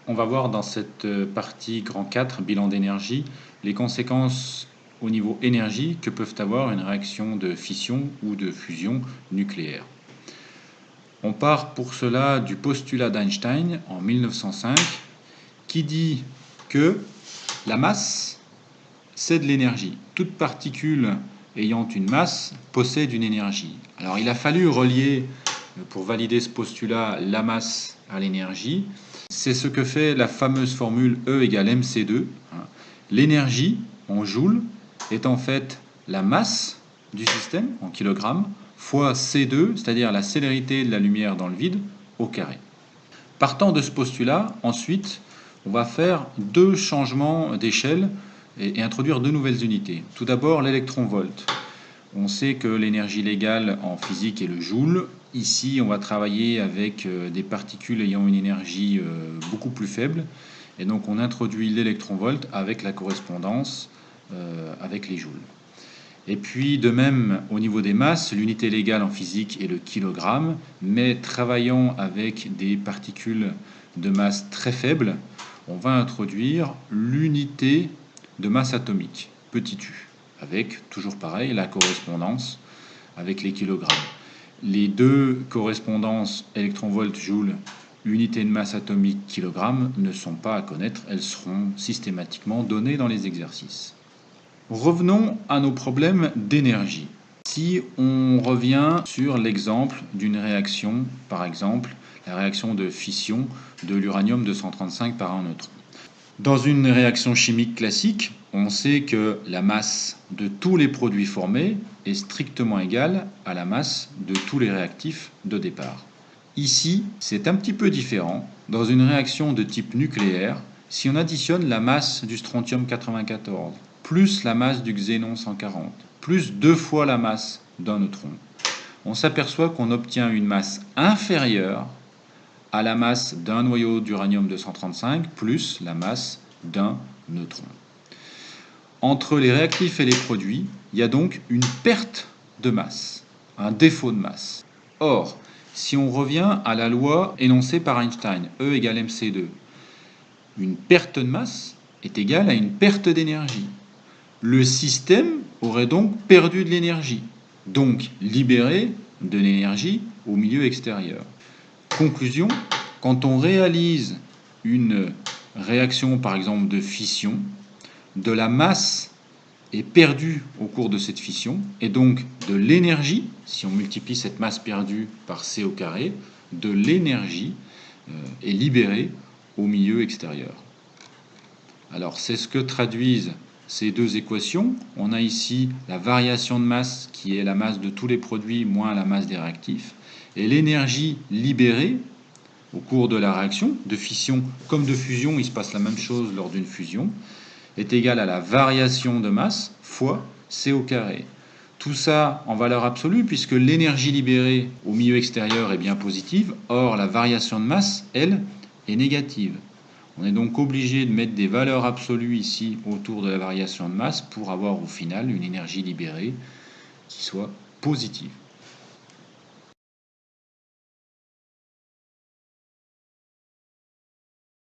On va voir dans cette partie grand 4, bilan d'énergie, les conséquences au niveau énergie que peuvent avoir une réaction de fission ou de fusion nucléaire. On part pour cela du postulat d'Einstein en 1905 qui dit que la masse, c'est de l'énergie. Toute particule ayant une masse possède une énergie. Alors il a fallu relier, pour valider ce postulat, la masse à l'énergie. C'est ce que fait la fameuse formule E égale mc2. L'énergie en joules est en fait la masse du système en kilogrammes fois C2, c'est-à-dire la célérité de la lumière dans le vide, au carré. Partant de ce postulat, ensuite, on va faire deux changements d'échelle et introduire deux nouvelles unités. Tout d'abord, l'électron-volt. On sait que l'énergie légale en physique est le joule. Ici, on va travailler avec des particules ayant une énergie beaucoup plus faible. Et donc, on introduit l'électron-volt avec la correspondance avec les joules. Et puis, de même, au niveau des masses, l'unité légale en physique est le kilogramme, mais travaillant avec des particules de masse très faible, on va introduire l'unité de masse atomique, petit u, avec, toujours pareil, la correspondance avec les kilogrammes. Les deux correspondances électron-volt-joule, unité de masse atomique, kilogramme, ne sont pas à connaître, elles seront systématiquement données dans les exercices. Revenons à nos problèmes d'énergie. Si on revient sur l'exemple d'une réaction, par exemple la réaction de fission de l'uranium-235 par un neutron. Dans une réaction chimique classique, on sait que la masse de tous les produits formés est strictement égale à la masse de tous les réactifs de départ. Ici, c'est un petit peu différent. Dans une réaction de type nucléaire, si on additionne la masse du strontium 94 plus la masse du xénon 140 plus 2 fois la masse d'un neutron, on s'aperçoit qu'on obtient une masse inférieure à la masse d'un noyau d'uranium-235 plus la masse d'un neutron. Entre les réactifs et les produits, il y a donc une perte de masse, un défaut de masse. Or, si on revient à la loi énoncée par Einstein, E égale mc2, une perte de masse est égale à une perte d'énergie. Le système aurait donc perdu de l'énergie, donc libéré de l'énergie au milieu extérieur. Conclusion, quand on réalise une réaction par exemple de fission, de la masse est perdue au cours de cette fission, et donc de l'énergie, si on multiplie cette masse perdue par C au carré, de l'énergie est libérée au milieu extérieur. Alors c'est ce que traduisent ces deux équations. On a ici la variation de masse qui est la masse de tous les produits moins la masse des réactifs, et l'énergie libérée au cours de la réaction, de fission comme de fusion, il se passe la même chose lors d'une fusion, est égale à la variation de masse fois C au carré. Tout ça en valeur absolue puisque l'énergie libérée au milieu extérieur est bien positive, or la variation de masse, elle, est négative. On est donc obligé de mettre des valeurs absolues ici autour de la variation de masse pour avoir au final une énergie libérée qui soit positive.